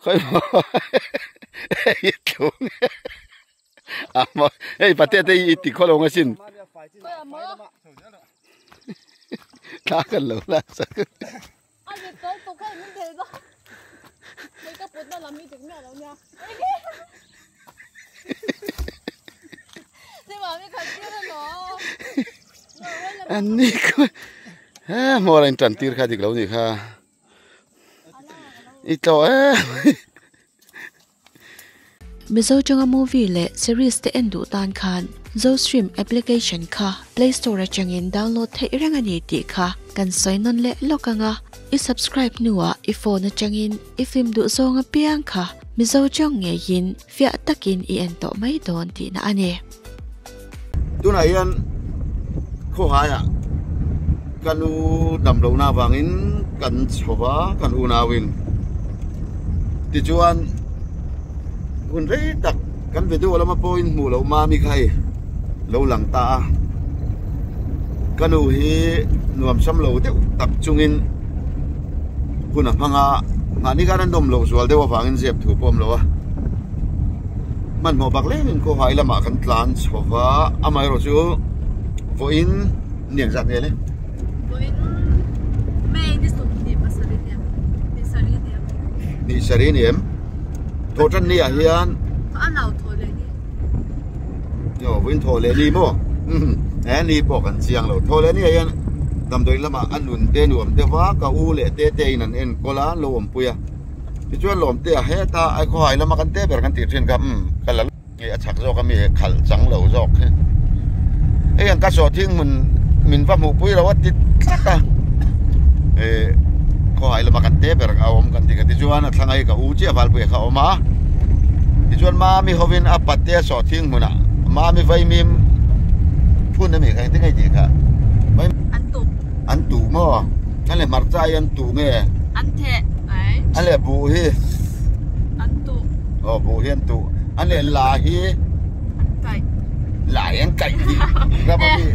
khơi à mà ấy bắt tết đây thì khó lòng cái xin ta cần lâu là sao anh ấy tới tụi cái mình thế đó mấy cái bột nó làm gì được mẹ đâu nha thế mà mấy cái kia nó anh đi coi mua lên trần tiêu khai thì lâu gì ha ít rồi bây giờ trong movie lệ series te endu tan khan zo stream application kha play store changin download thei rangani ti kha kan soinon le lokanga I subscribe nuwa I phone changin I film du zonga piang kha mizo chong nge yin fia takin I ento mai don ti na ane tu này anh khô hai à kanu đầm đầu na vangin kan chowa kan una win ti chuan hun rei tak kan video lama point mu lo ma mi khai lo lang ta kanu hi nuam sam lo te tak chungin hun hanga ngani garan dom lo zual dewa wangin zep thu pom lo man mo bak le min ko hai lama kan tlan chowa amai ro chu vo in niang zat ne le vo in mai ni sum ni pasali ni sari ni em thô chân ni à hiền anh nào thô lên đi yo vin thô lên đi mo ni bỏกันเสียงlo thô lên ni hiền tầm đôi lama anh nun te nuam te wa ka u le te te nan en kola lom puya ti chuan lom te he ta ai kho hai lama kan te ber kan ti thin kam kala nge achak zo ka mi khal chang lo jok he an ka so thing min va mu pui lo wat ti ta kho hai lama kan te ber awom kan ti chuan a thangai ka u che wal pui kha oma ti chuan ma mi hovin a patte so thing muna ma mi vai mim phun na mi khai te ngai ti kha anh tủ mà anh là mặt trai anh tủ nghe anh thẹ ấy anh là bù hi anh tủ bù hi anh tủ anh là là hi cày lại anh cày gì ra bao nhiêu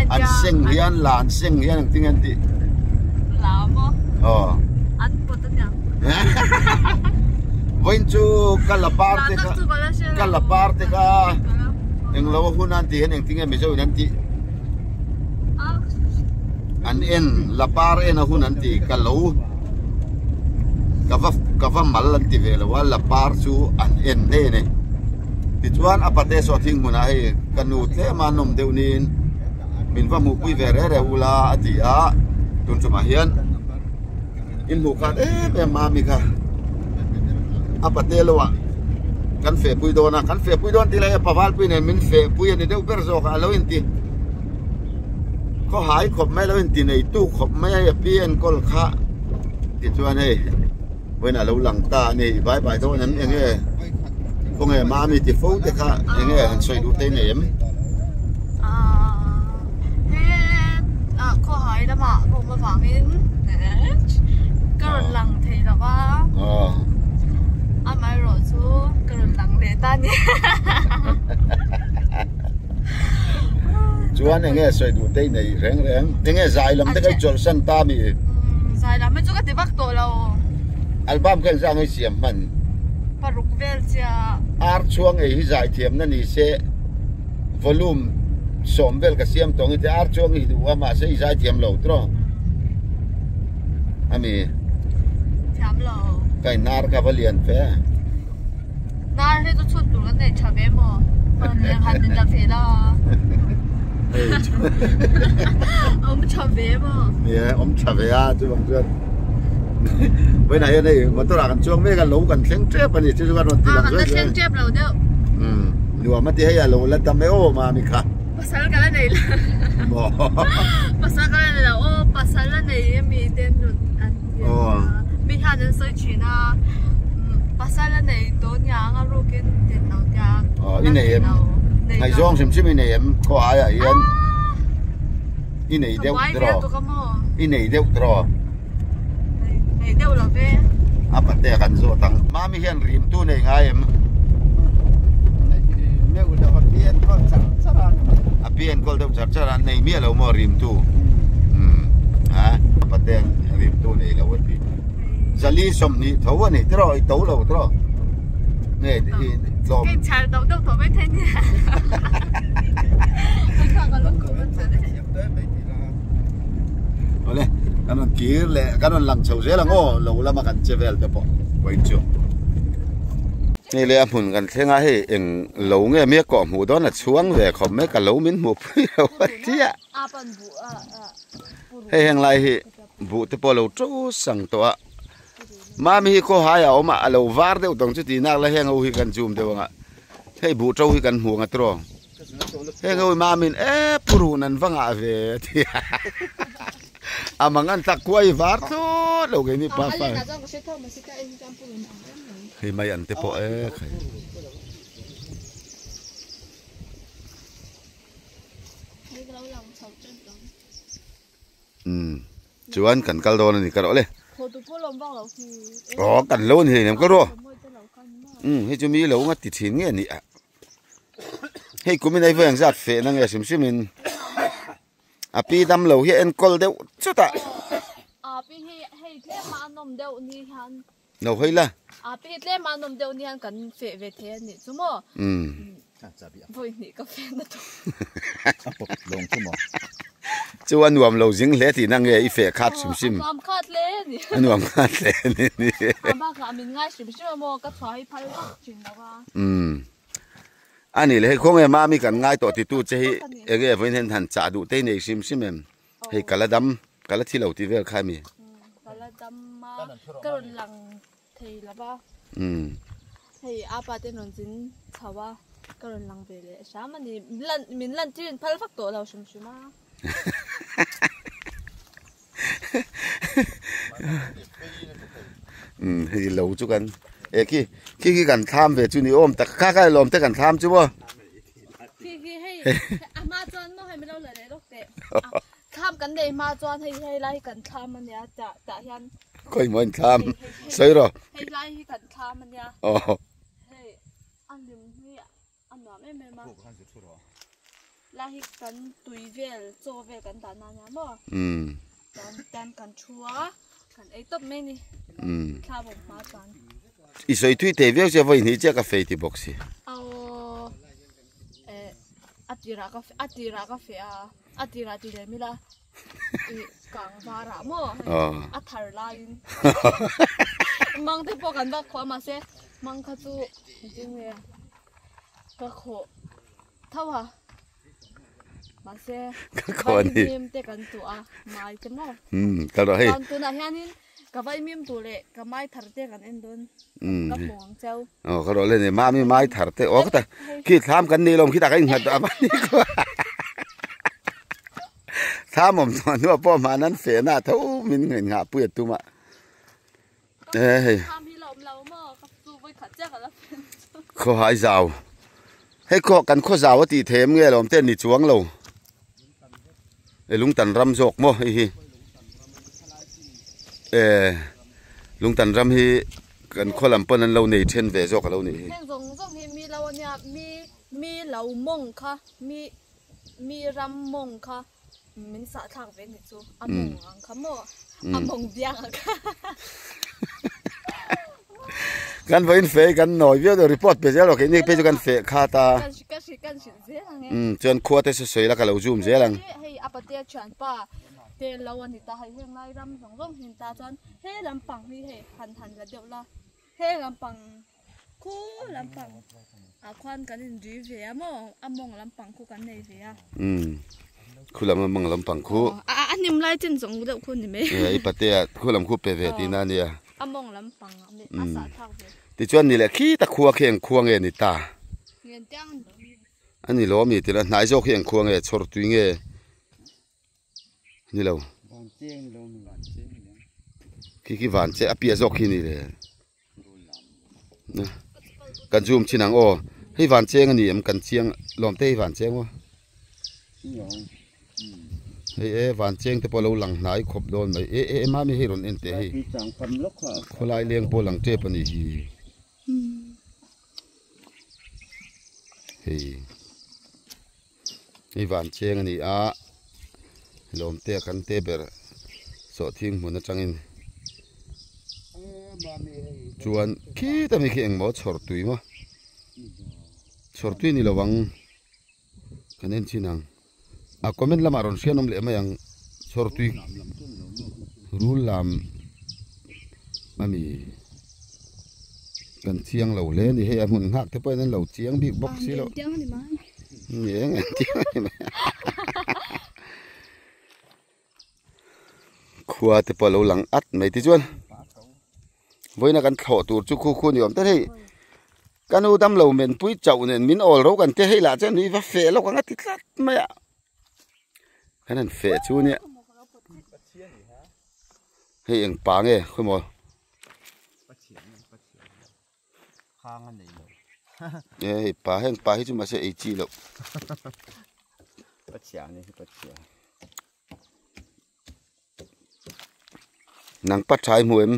anh sinh hi anh là anh sinh hi anh tiếng anh gì là mà anh bớt tên nhá vinh chu cala parte ka ang lawa ko nanti ang tingin medyo nanti an en la par en hu nanti kalau kava mal nanti vela wala par chu an en ne ne tituan apate so thing muna he kanu tle manom deunin min va mu pui vere re ula atia tun chuma hian in mu khat be ma mi ka apate lo wa kan fe pui dona kan fe pui don ti le paval pui ne min fe pui ne deu ber zo ka lo inti có hái khop mấy lâu tin này tu khop mấy piên con khá thì cho này với là lâu lằng ta này bãi bãi thôi nấm anh nghe không nghe mà mi thì phố thì khá anh nghe anh xoay đủ tên này em có hái đó mà không mà vàng in cái rồi lằng thì là ba anh mai rồi chú cái rồi lằng để ta nhé chuan anh nghe xoay đủ tên này rèn anh nghe dài lắm thế cái chỗ sân ta mi dài lắm mấy chỗ cái tiệm bắc tổ lâu album cái ra ngay xiêm mình paruk vel chia art chuang ấy dài thiểm nên ni sẽ volume som vel cái xiêm tông thì art chuang ấy đủ mà sẽ dài thiểm lâu trò ami thiểm lâu cái nar cái valian phê nar thì tôi chốt đủ cái này chả bé mà còn những hạt đến là phê đó ông chả bé mà ông chả bé à chứ không chưa bên này mà tôi làm chuông mấy cái lấu gần tiếng chép này chứ còn thì làm cái tiếng chép lâu đâu đùa mà thì hay lấu lên tầm mấy ô mà mình cả pasal cái này là pasal cái này là ô pasal này mình tên được anh mình hàng đến soi chuyện à pasal này tối nhà ngao rồi cái tiền đầu nhà in này em ngày giông xem này em có ai à yên in này đeo trò in này đeo trò này đeo là về apa teh kan zo tang mami hian rim tu nei ngai em me udah apian kol char apian kol deu char nei mi lo mo rim tu ha apa teh rim tu nei lo ti zali som ni thấu này tro tấu lâu tro này thì lom cái chả đâu đâu thổi mấy thế nhỉ tôi còn có lúc cũng vẫn thế rồi này cái nó kia lệ cái nó lằng sầu dễ là ngô lâu lắm mà cần chơi về được bỏ quay chiềuนี่เลยหุ่นกันเท่งไอ้เองเหลวเงี้ยเมียเกาะหมูด้อนช่วงเลยเขาไม่กันเหลวมิ้นหมูเพื่อว่าเที่ยให้แห่งไรบุตรพอเราจู้สั่งตัวมามีข้อหายเอามาเราวาร์เดียวตรงจุดที่นักแล้วแห่งเอาหิกันจุ่มเดียวงะให้บุตรหิกันหัวงะตรองแห่งเอามามินปรูนันฟังอาเวที่อามังกันตักไว้วาร์ทุกเราเกินนี่ป้าไปเฮ้ยไม่อันเตปอจวนกันกัลโดนนี่กันเอาเลยอ๋อกันโลนี่เนี่ยก็รู้ให้จะมีโลงัดติดหินเงี้ยนี่ให้กูไม่ได้เพื่อนจัดเฟนั่งไงสิมินปีดำโลเฮียเอ็นกอลเดียวชุดอ่ะปีให้เล่มานมเดียวนี่ฮันเราเฮ้ยล่ะปีเล่มานมเดียวนี่ฮันกันเฟเวทนี่จุ๊มบ่อยนี่ก็เฟนนะตุ๊ลงชั่วโมงจวนรวมเราจิงเละที่นั่งไงอีเฟคัดซิมรวมคัดเละนี่รวมคัดเละนี่บ้าค่ะมินง่ายซิมโมก็ถอยพันจริงนะว่าอันนี้เลยคงไอ้มามีกันง่ายตัวที่ตู้จะให้เอเวนเห็นทันจ่าดูเต้นในซิมเองให้กะละดำกะละที่เราที่เวลใครมีกะละดำมาก็หลังทีละบ้าให้อาปาเต้นนจินชาวว่าก็หลังไปเลยสามันนี่มินลั่นจีนพันฟักตัวเราชิมมาให้เราจุกันขี้กันทำเวจุนิโอมแต่ข้าลมแต่กันทำจุบ่ขี้ให้มาจวนไม่ให้ไม่เราเลยลูกเตะทำกันเลยมาจวนให้ไล่กันทำมันเนี่ยจะยันค่อยเหมือนทำใช่หรอให้ไล่กันทำมันเนี่ยอ๋อให้อันนี้นี่อันนั้นไม่มาไล่กันตุยเวลโจเวลกันตานาเนี่ยมั้งกันชัวกันไอ้ต๊บไม่นี่ข้าวผมมาจวนอีสวยทุยเทวิลจะวันนี้จะกาแฟที่บ็อกซี่เอาอัติรากาแฟอัติราที่เดมิล่ะกางบาระโม่อัฐารลายมังที่พวกกันว่าความมาเสมังขจูจริงเลยก็โคเท่าว่ามาเสก็นี่เด็กกันตัวมาอีกมั้งก็ได้ตอนตัวนั้นยันนี่ก็ไปมีมตัวเล็กก็ไม่ถาร์เตกันเอ็นโดนก็หวงเจ้าอ๋อเขาบอกเลยเนี่ยมาไม่ถาร์เตอ๋อก็แต่คิดทำกันนี่ลงคิดอะไรกันหัดอะไรนี่ก็ถ้าผมตอนนี้ว่าพ่อมานั้นเสียหน้าเท่ามินเงินหาเปื่อยตัวมาทำให้เราเมื่อกับตัวไปขัดแจ้งกันแล้วเขาหายเจ้าให้ข้อกันข้อเจ้าว่าตีเทมเงี้ยเราเต้นนี่จ้วงเราไอ้ลุงตันรำโจกมั้งไอ้ลุงตันรำให้กันข้อลำปนั้นเราเนี่ยเช่นเวจอกเราเนี่ยแห่งส่งมีเราเนี่ยมีเหล่ามงค่ะมีรำมงค่ะมินสะทางเป็นนี่จูอมงอังค่ะโมอมงเบียงค่ะกันวันเฟกันหน่อยเดี๋ยวรีพอร์ตไปเจ้าหรอกนี่ไปจุกันเฟคาตากันเสียงจนขวดจะสวยแล้วก็เราจูมเสียงให้อาปเตียชวนป้าเดี๋ยวเราวันนี้ตาให้เฮงไล่รำส่งเห็นตาจนเฮ้ลำปังนี่เฮ้หันกันเดี๋ยวละเฮ้ลำปังคู่ลำปังควันกันดีเสียโมอมงลำปังคู่กันในเสียคู่ลำมังลำปังคู่อันนี้มันไล่จนส่งเดี๋ยวคุณนี่ไหมไอ้ปะเตียคู่ลำคู่เปเวทีนั่นเนี่ยอมงลำปังอาสาทางที่จวนนี่แหละขี้ตะคัวเขียงควงเงินนี่ตาอันนี้ล้อมีที่ละนายโจเขียงควงเงินชดตัวเงี้ยนี่เราขี้หวานเจ๊อเปียจอกขี้นี่เลยนะกันจูมชินังโอให้หวานเจ๊งอันนี้มันกันเชียงลอมเต้หวานเจ๊งวะเฮ้หวานเจ๊งแต่พอเราหลังไหนขบโดนไปมาไม่ให้รอนเอ็นเตะให้คนลายเลี้ยงพอหลังเจ๊ปนี่ให้หวานเจ๊งอันนี้ลอมเต้กันเตะเบอร์สอดทิ้งหมดนะจังอิน chuan khi ta mi khi eng mo chhor tui mo chhor tui ni lawang kanen chinang a comment lama ron sianom le mayang chhor tui rul lam mami kan chiang lo le ni he amun ngak te poi nan lo chiang bi box si lo nheng khua te pa lo lang at mai ti chuan voina kan thlo tur chu khu khu ni om ta hei kanu dam lo men pui chau nen min ol ro kan te hei la chen ni va fe lo kan ati tlat maya kanan fe chu ni hei eng pa nge khoi mo khang anh này hei pa heng pa hi chu ma se ei chi lo bắt chả này bắt chả nang pa thai muem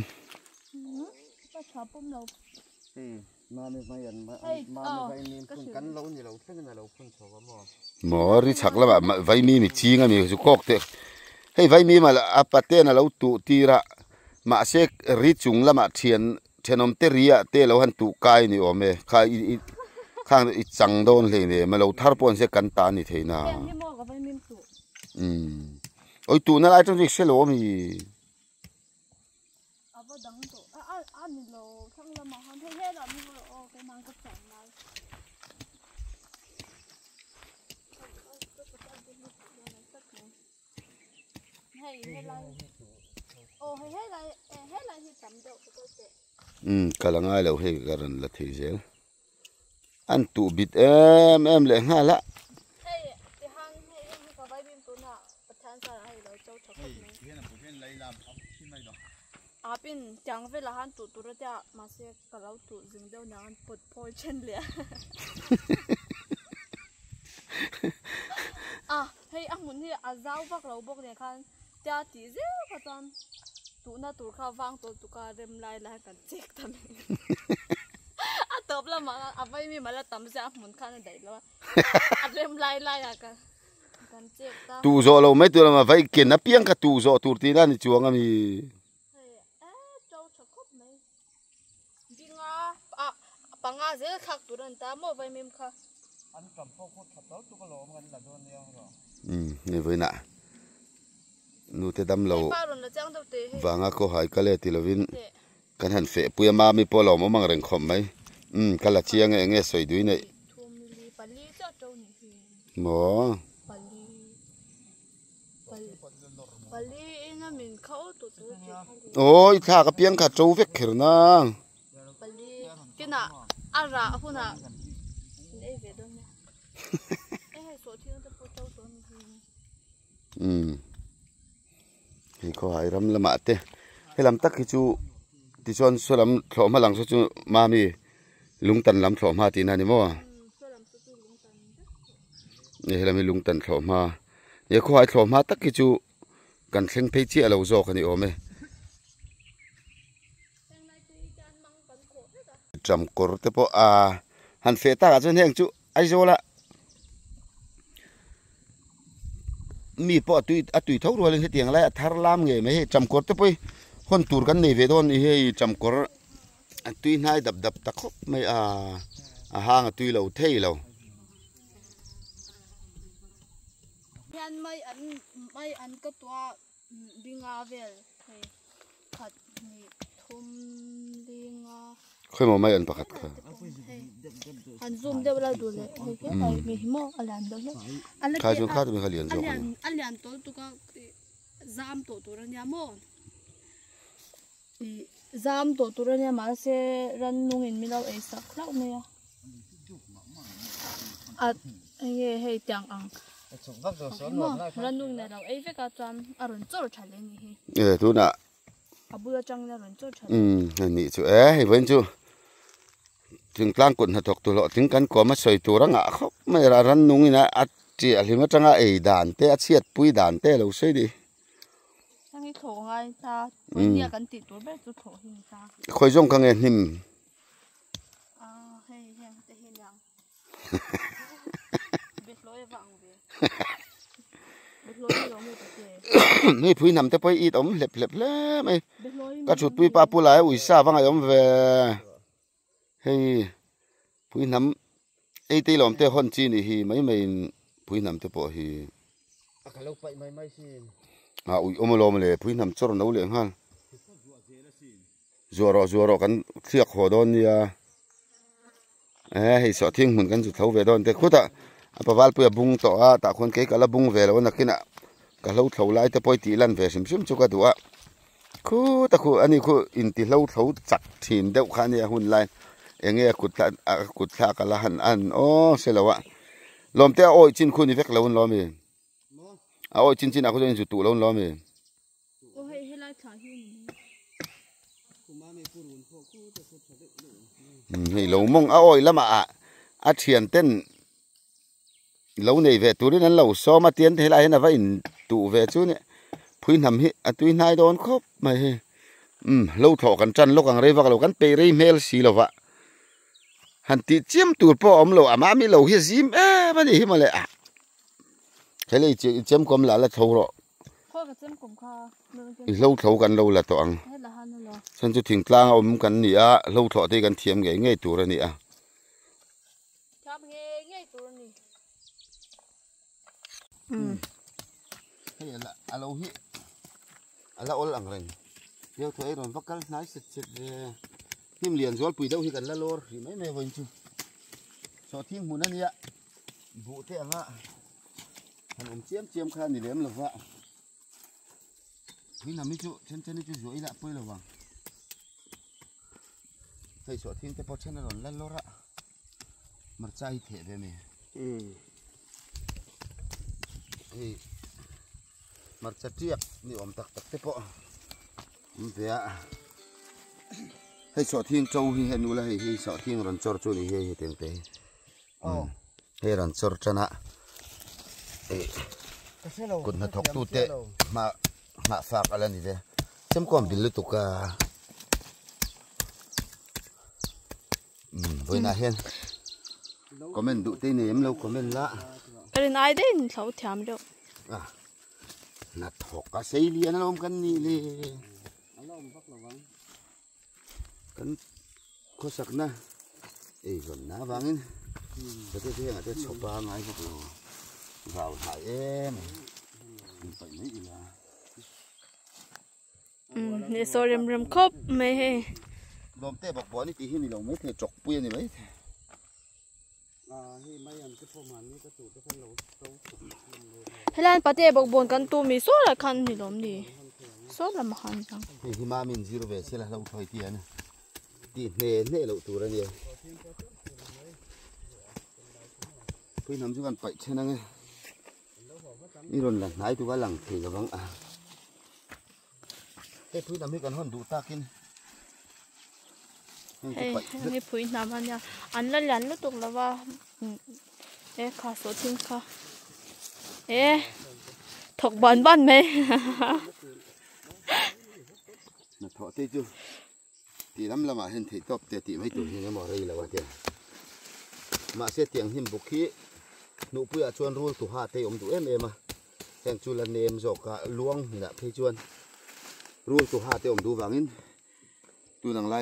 mà mình phải ăn mà mình phải nên phun cắn lâu như lâu thế này lâu phun sầu mò mo ri chak la ma vai mi mi chi nga mi chu kok te hei vai mi ma apate na lo tu tira ma se ri chung la ma thian thenom te ria te lo han tu kai ni ome khai khang i chang don le ne ma lo thar pon se kan ta ni theina oi tu na lai trong ri se lo mi kalangai lo he garan la thei zel an tu bit em le nga la apin chang ve la han tu tu ra ta ma se ka lau tu jing deu na an pot phoi chen le hei amun hi azau bak lo bok ne khan ta ti ze ka tan tu na tur kha wang to tu ka rem lai la kan chek tam a top la ma a vai mi mala tam ja mun khan dai la a rem lai lai a ka kan chek ta tu zo lo mai tu la ma vai ken na piang ka tu zo tur ti na ni chuang ami panga ze khak turan ta mo vai mem kha ăn cầm phong phốt thật tốt tu có lỗ mà là đôn đeo rồi ni với nạ nu te dam lo wanga ko hai kale ti lovin kan han fe puya ma mi polo mo mang reng khom mai kala chiang nge soi dui nei mo pali ina min khau tu tu oi tha ka piang ka chou vek khir na pali kina ara huna nei ve don ya so thi ta po chau ton hi ko hai ram lama te helam tak ki chu ti chon solam thlo ma lang so chu ma mi lungtan lam thlo ma ti na ni mo ni helam mi lungtan thlo ma ye ko hai thlo ma tak ki chu kan thleng phei chi alo zo ka ni ome tram kor te po han fe ta chon heng chu ai zo la mi po tui thau ro lên tiang lai thar lam nge me he cham kor te poi hon tur kan nei ve don he cham kor tui nai dap dap ta khop mai hang tui lo thei lo yan mai an ka tua binga vel thei khat ni thum linga khoi mo mai an pakhat kha an zoom de la du le he ai me himo alan do le kha jun kha tu khalian zo alian to tu ka zam to ran ya mo zam to ran ya ma se ran nung in mi lo e sak lau me ya ye he tiang ang chụp gấp rồi số mo ran nung ne lo e ve ka cham aron chor chale ni he tu na abu chang na ron chor chale ni chu he wen chu ting tlang kun hatok tu lo ting kan ko ma soi tu ra nga khop mai ra ran nung ina at chi alima tanga e dan te a chiat pui dan te lo sei di sang i tho ngai ta pui nia kan ti tu be chu tho hin ta khoi jong ka nge hnim he te hin yang bet lo e wang be bet นี่ผู้นำแต่ไปอีดอมเล็บๆไม่ก็ชุดปุยปาปูหลายอุ้ยซาฟังไอ้อมเวเฮ้ยผู้นำไอ้ตีหลอมแต่คนจีนฮีไม่ผู้นำแต่ปอฮีอุ้ยอมลมเลยผู้นำจรนู้เลยฮะจัวรอกันเสียกหัวดอนเนี่ยให้สอดทิ้งเหมือนกันจุดเท้าเวดอนแต่คุดอ่ะปะวาลเปื่อบุงต่อตาคนเก๋กะละบุงเวแล้วนักกินอ่ะกะเล่าเท้าไล่แต่ปอยตีลันเวชิมจุกะตัวคุดอันนี้คุอินตีเล่าเท้าจัดถิ่นเด็กขันเนี่ยหุ่นไล่เองกุดละกะละหันอันโอ้เสร็จแล้ววะลมแต่โอ้ยจินคุณนี่เวกแล้วหุ่นล้อมเองโอ้ยจินอ่ะคุณจะจุดตัวแล้วหุ่นล้อมเองให้เรามองอ้อยละมาอาเทียนเต้นเราในเวตัวนั้นเราซ้อมาเตียนให้ไรนะว่าอินตัวเวจูเนี่ยพื้นทำให้ตัวนายโดนครบไม่เราถอกันจันลูกอังเรวักเรากันเปรีเมลสีเราวะหันติเจียมตัวป้อมเรามามีเราเฮียซิมมันนี่มาเลยใช่เลยเจียมกลมละละเท่าหรอเราเท่ากันเราละตัวอังฉันจะถึงกลางเอามุกันนี่เราถอดกันเทียมไงตัวนี่ให้ละเราฮิเราอลอังเรงเดี๋ยวเธอโดนพักกันนายเสร็จหิมเลียนสวลปุ๋ยเดาฮิกันละโลร์ไม่วันจูสอดทิ้งหูนั่นเนี่ยบุเตะงะขนมเจียมข้านี่เลี้ยมหรือวะพี่น้ำมิจุฉันนี่จุสวยละปุ้ยหรือวะใส่สอดทิ้งแต่พอฉันโดนละโลระมันใจเทะเลยมั้ยมันจะเทียบนี่อมตักเตปะมันเสียให้สอดทิ้งเจ้าให้เห็นดูแลให้สอดทิ้งรันจอร์จูนี่ให้เต็มเตะให้รันจอร์ชนะกุนหัดทกตูเตะมาฝากอะไรนี่เด้จำความบิลลุตุกะไว้น่าเห็นคอมเมนต์ดูเตนี่เราคอมเมนต์ละเป็นไงเด่นเขาถามเดี๋ยวนัดหกก็ใส่เลียนลมกันนี่เลยกันก็สักนะก่อนน้าฟังนี่จะเที่ยงอาจจะชอบปลาไงพวกเราถ่ายไปไม่อีกละเนี่ยโซเรียมครบไหมลมเตะบอกบ่อนี่ตีหินนี่เราไม่เทจกเปี้ยนี่ไหมให้ร้านปาเต้บอกบนกันตัวมีโซ่ละคันนี่ล้มดีโซ่ละมาคันจังที่มามินซีโรเวสิละเราถอยเตียนตีเน่เราตัวอะไรเนี่ยพี่น้ำช่วยกันไปใช่ไหมนี่รอนหลังไหนตัวหลังถือกับบังพี่น้ำให้กันห่อนดูตากินให้พี่น้ำอันนี้อันละหลันรู้ตัวแล้วว่าข้าสดทิ้งค่ะถกบอลไหมน่ะถอดที่จูตีน้ำละมาเห็นที่ตบแต่ตีไม่ตัวเห็นยังบอกอะไรแล้ววะเจ้ามาเสียเตียงหิมบุกี้หนูเพื่อชวนรู้ตัวหาเตยตัวมาแทงจุลเนมจอกะล้วงนี่แหละพี่ชวนรู้ตัวหาเตยดูวางอินตัวหนังไร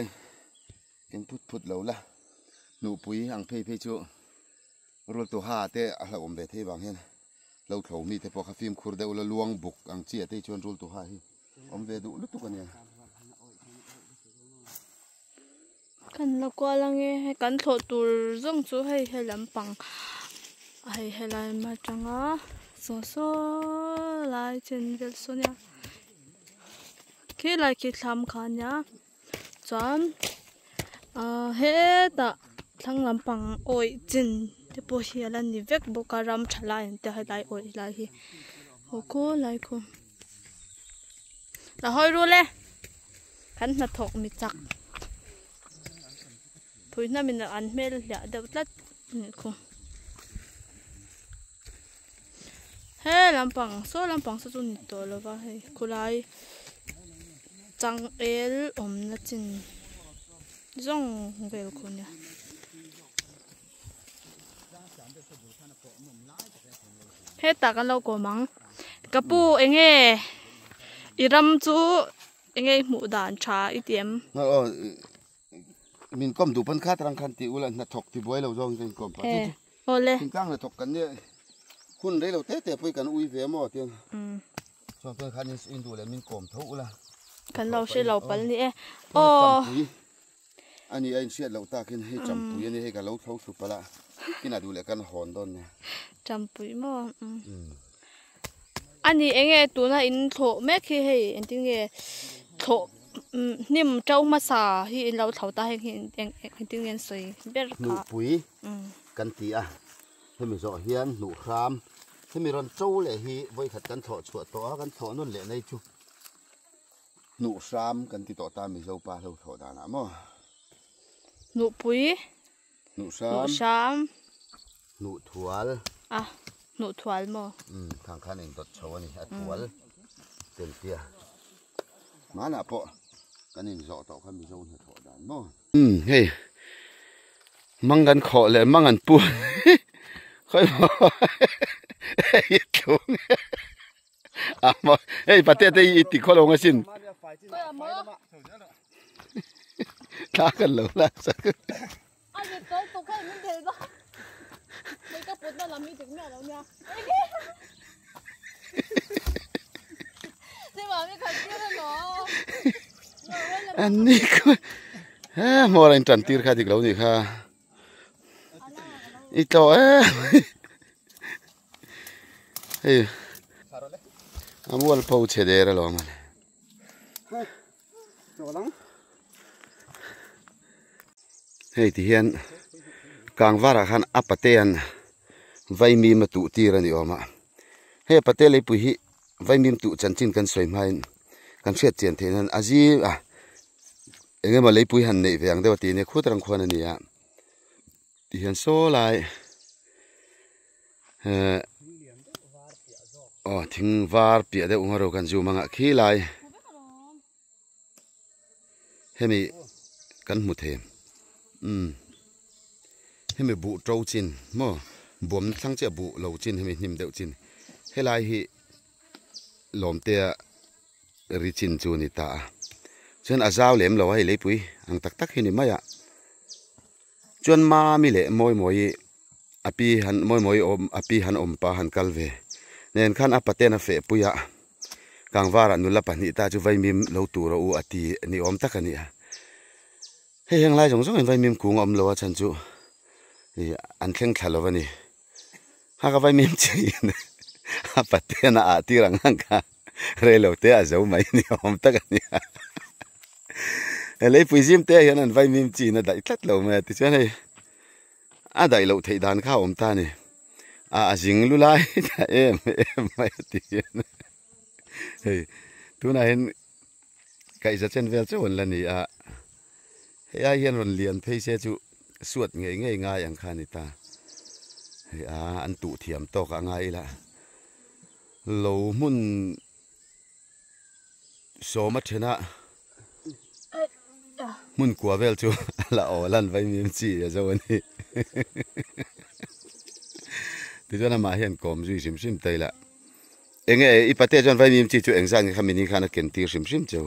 ยังพุดเหล่าละหนูปุ๋ยอังพี่จูรู้ตัวหาเตยเราเบที่วางเห็นเราเขามีแต่พอคาฟิมคูร์เดอุลล้วงบุกอังเจียเตยชวนรู้ตัวหาเบดูลุตุกันเนี่ยกันละกว่าลังเงให้กันถอดตัวร่งชูให้ลำปังให้ลายมาจังโซลายเจนเวลโซเนี่ยคิดลายคิดทำขันเนี่ยจวนเฮ็ดทั้งลำปังโอยจินที่พอเฮียลันนี่เวกบุการำฉลายแต่ให้ลายโอยลายฮีโอ้โหลายคุณแล้วให้รู้เลยขันนัดถกมิจักพูดน่ามีอันเมลเดี๋ยวเดี๋ยวตัดนี่คุณเฮ้ลำปังโซ่ลำปังสุดนิดตัวเลยว่าเฮ้คุณไลจังนัดจินจ้องเวลคุณเนี่ยเฮ้ตากันเราก็มัง kapu enge iram chu enge mu dan tha itiam mình com đủ phân khát răng khăn tiểu là thọc thì bói lâu rong trên com he ole tình trạng là thọc cắn nhé hun đấy lâu tết thì phải cắn ui vé mò tiền cho tôi khăn in đủ là mình com thấu là kan lo se lo pal ni e anh ấy sẽ lâu ta kinh hay chấm pui anh ấy cái lâu thấu sụp pala cái nào đủ là căn hòn đòn nha chấm pui mo anh ấy enge tu na in tho me khi hay anh tiếng nghe tho nim trâu mà sa hi lâu thấu ta hay anh tiếng nghe soi ber nụ pui căn tía thế mình rõ hiền nụ kham thế mình còn trâu lệ hi với thật căn thọ chuột to căn thọ nó lệ này chú nụ sam căn tía to ta mình dâu pa lâu thọ đà lắm mà nụ pui nụ sam nụ thual nụ thual mo thằng khăn anh đốt chấu này thual tiền tia má nè po cái này rõ tao khăn mình dâu này thọ đà mà hey mang gan khó lệ mang gan pu khơi mà ít luôn mà hey bắt tết đây ít khó lòng xin ta cần lâu là sao anh ấy tới tục cái mình thế đó mấy cái bột nó làm gì được mẹ đâu nha thế mà cái kia nó anh đi coi mua anh trần tiêu khai thì lâu gì ha ít to hey mua al pau che dera lo mà hey thì hiện càng vara khan apatean vai mi ma tu ti ra ni oma he apate le pu hi vai mi tu chan chin kan soi mai kan fiat chen the nan aji enge ma le pu han nei veang de ti ne khut rang khwan ani ya ti hian so lai thing var pia de ungaro kan zu manga khi lai hemi kan mu the hemi bu trâu chin mo bom thang che bu lo chin hemi nim deuh chin helai hi lom te ri chin chu ni ta chen azau lem lo hai lepui ang tak tak hi ni maya chuan ma mi le moi moi api han moi moi om api han om pa han kalve nen khan apate na fe puya kangwara nula pani ta chu vai mim lo tu ro u ati ni om takani he heng lai jong jong vai mim kung om lo chan chu an thleng thalo wani ha ka vai mim chi apate na ati rang ka re lo te a zo mai ni om takani lấy puisim te hian an vai mim chi na dai tlat lo me ti chuan hei a dai lo thei dan kha om ta ni a jing lu lai em mai ti hei tu na hen kai za chen vel chu on la ni a hei a hian ron lian phei se chu suat ngei ngei ngai ang kha ni ta hei an tu thiam to ka ngai la lo mun so ma thena mun kwa vel chu la o lan vai mim chi ya zo ni ti jana ma hian kom zui sim sim tai la enge ipate jon vai mim chi chu engzan khamini khana ken tir sim sim chu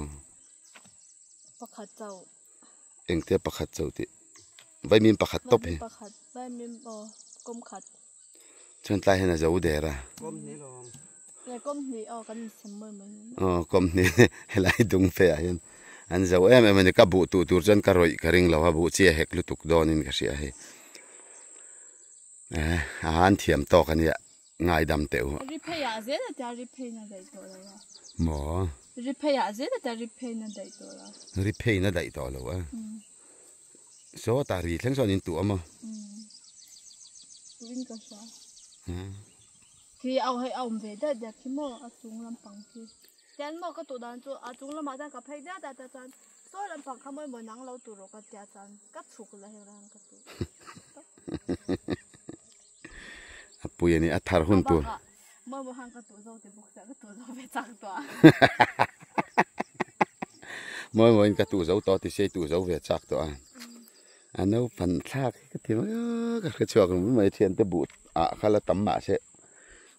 pakhat chau engte pakhat chau ti vai mim pakhat top he pakhat vai mim kom khat chon tla hena zo dera kom ni lo le kom ni kan sim mai kom ni helai dung fe hian an zo em ni ka bu tu tur jan ka roi ka ring lo ha bu chi hek lu tuk don in ka sia he an thiam to kan ya ngai dam teu repair ya ze da repair na dai to la mo repair ya ze da repair na dai to la repair na dai to lo so ta ri thleng son in tu ama tuin ka sa khi au hay au về da da khi mo a chung lam pang khi jan mo ka tu dan chu a chung lam ma da ka phai da da chan so lam pang khamoi mo nang lo tu ro ka tia chan ka chuk la he ran ka tu apui ani athar hun tu mo hang ka tu zo te bok sa ka tu zo ve chak to moi ka tu zo to ti sei tu zo ve chak to ano pan thak ka ti ma ka chuak mai thian te but khala tam ma se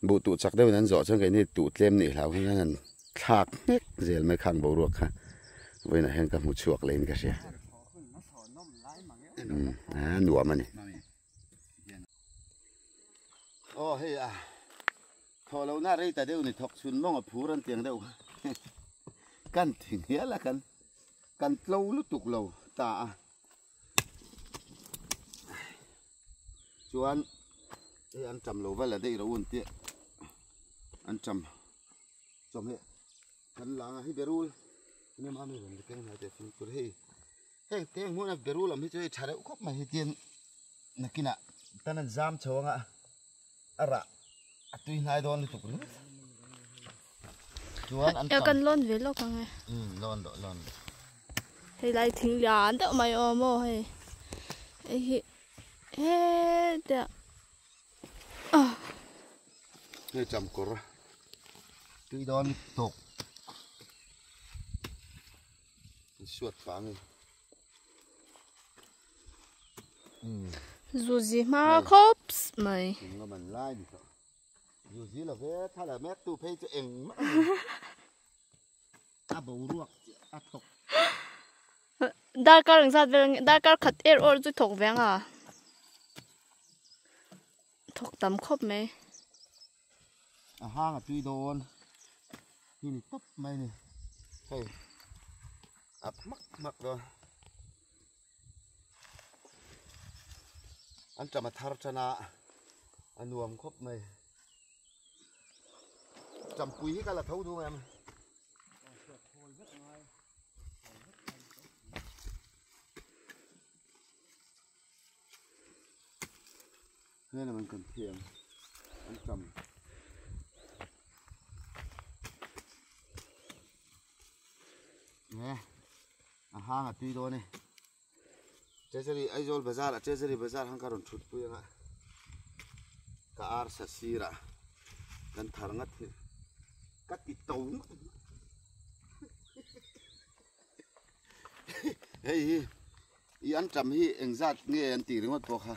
bộ tụ chắc đâu nên rõ cho cái này tụ tem này là cái này thạc dễ mới khang bầu ruột ha với này hen cả một chuột lên cái gì nụa mà này ô hey à thò lâu na đây ta đâu này thọc xuân mong ở phú răn tiếng đâu căn thì nghĩa là căn lâu lúc tục lâu ta chú ăn chầm lâu vậy là đây là uốn tiện ăn chầm hệ ăn lá hay berul nhưng mà mình cái này thì phun cứ hey tiếng muốn là berul làm hết chơi chả đâu khóc mà hết tiền là kia nè ta nên giam chồng ạ ara tuy hai đòn thì tục lắm chú ăn em cần lon về lúc này lon thì lại thỉnh nhàn đó mày ôm mồ hay đấy cái chầm cổ tuy đòn tục suốt phẳng dù gì mà khóc mày nó mình lai đi thôi dù gì là về thay là mét tu phê cho em bầu ruột tục đã cả lần sát về đã cả khát air or rồi thọc vàng à thọc tắm khóc mày hang tuy đồn nhìn tấp mày này hey mắc rồi anh chậm mà thar chana anh nuông khóc mày chậm quý cái là thấu đúng em nên là mình cần thiền anh chậm nè hang tuy đồn này Cesari Aizol Bazar, Cesari Bazar hangkaron chut puyanga. Kaar sasira. Dan tharangat kat itong. Hey, i an cham hi engzat nge an ti ringot po kha.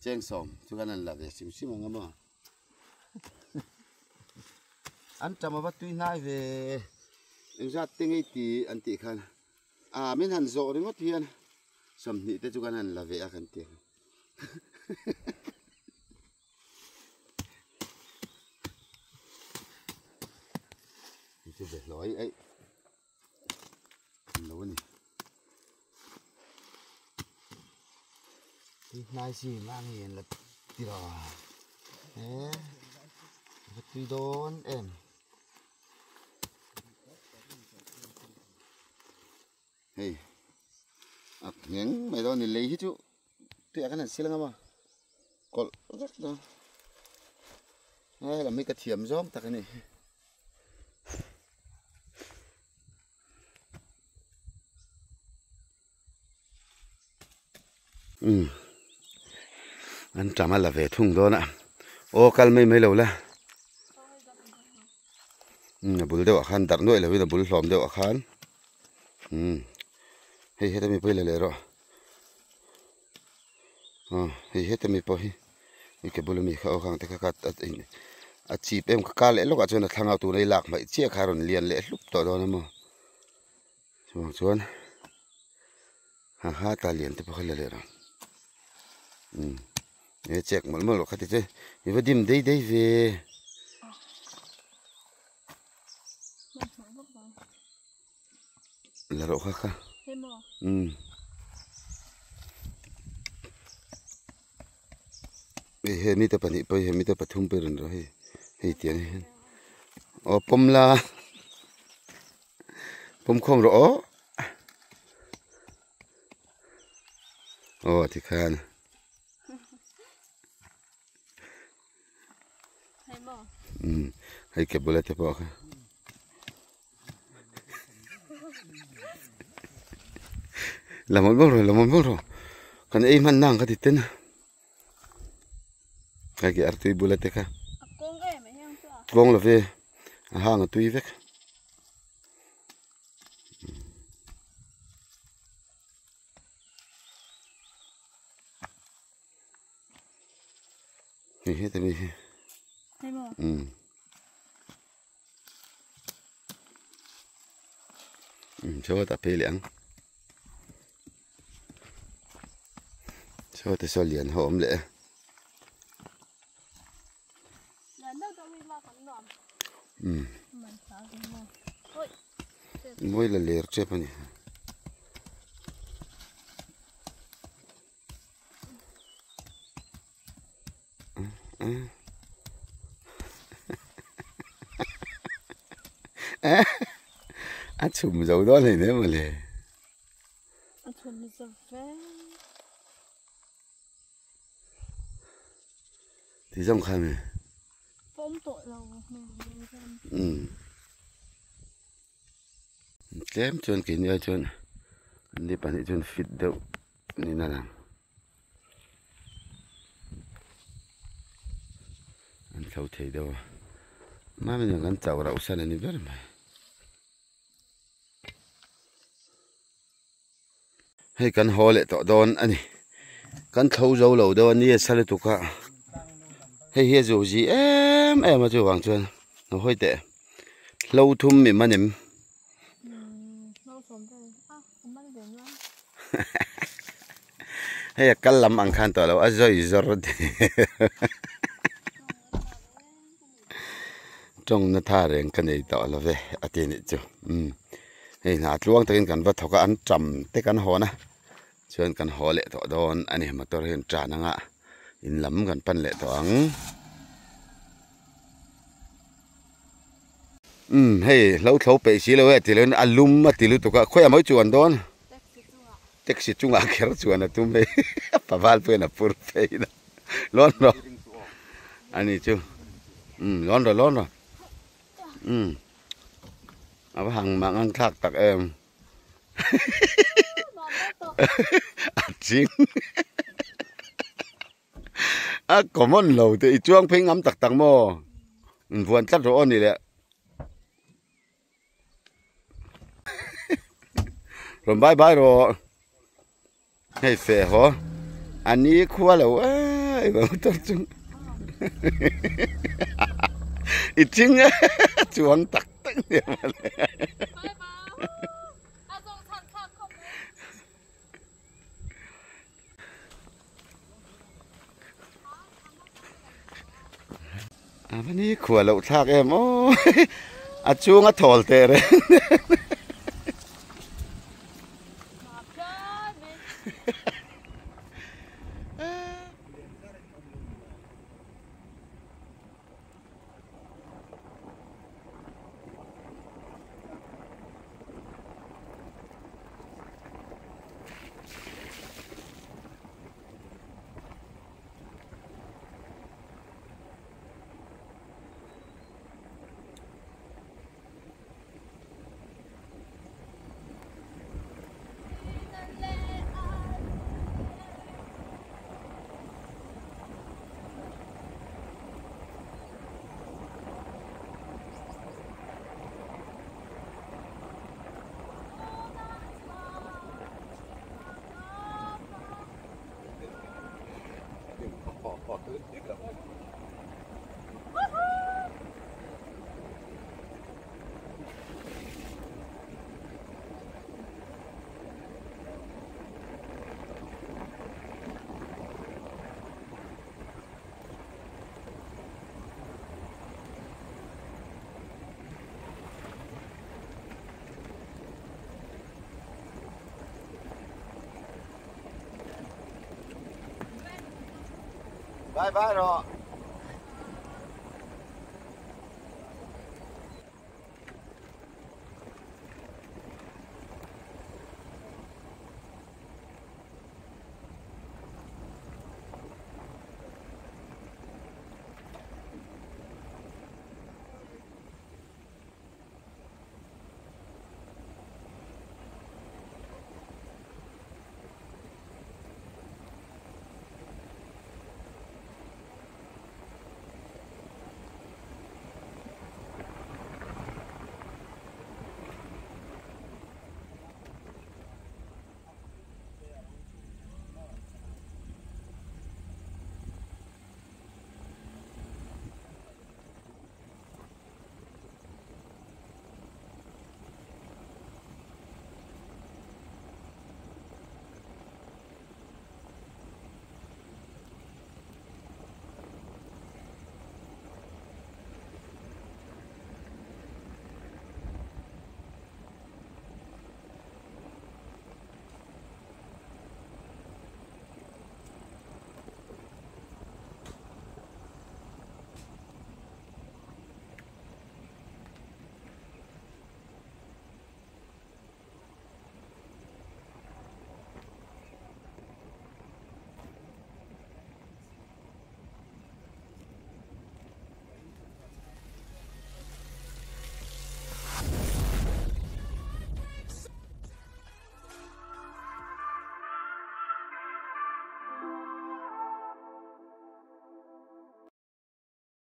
Cheng som, chukan an lave sim ngama. An cham ba tui nai ve engzat tingi ti an ti khan. Min han zo ringot hian. Some need to go and love it. I can tell. It's a bit low. No one. It's nice. Lang and let it off. But we don't end. Hey. Những mày đó thì lấy hết chú, tiếc cái này xí lắm mà, còn rất đó, đây là mấy cái thiểm gióm ta cái này, anh chả mà là về thùng đó nè, ô cal mấy lâu là, bul đều khăn đặt nuôi là bây giờ bul lòm đều khăn, hey hết mi poi le ro hey hết mi poi cái bulu mi khao khang te ka a chi pem ka le lo ka chona thanga tu nei lak mai che kharon lian le hlup to do na mo chuan ha ta lian te pa khale le ro e chek mal mal khati che i vadim dei ve la ro kha he mi te pani pai he mi te pathum pe ron rahi he tian he o pomla pom khom ro o ti khan hay ke bola te pa kha làm món rồi còn em ăn nàng cái thịt tên cái artui bula te kha con là về hàng ở tui vek hết rồi cho ta phê liang cho ta so liền hổm lệ mỗi là lẻ chết nhỉ chùm dầu đó này nữa mà lề thì trong khăn này kém chuan kỹ nữa chuan đi bán chuan fit đâu nên là anh khâu thấy đâu mà mình đang chào rau xanh này rất là hay căn hồ lệ tọt đòn anh căn thâu dâu lẩu đâu anh đi sao lại tụt cả hay hiện dù gì em mà chưa hoàng chuan nó hơi tệ lâu thum mình mà nhầm hay căn làm ăn khan tọt lâu à rồi rồi trong nó thà rồi cái này tọt là về à tiền này chứ hey na luang takin kan va thoka an cham te kan hona chuan kan ho le to don ani motor hen tra na nga in lam kan pan le to ang hey lo thlo pe si lo ti len alum ma ti lu to ka khoi mai chuan don taxi chunga kher chuan a tum be paval pe na pur pe na lon ro ani chu lon ro à hàng mạng ăn thạc tặc em chín à có món lẩu thì chuông phim ngắm tặc tặc mò vườn cắt rồi đi lẹ rồi bye bye rồi hay phê hả anh ấy khua lẩu ấy mà tôi chung ít chính á chuông tặc tặc đi màวันนี้ขวดเหล้าทากเอ็มโอ้อาช่วงถอดเตะเลย Bye bye rồi.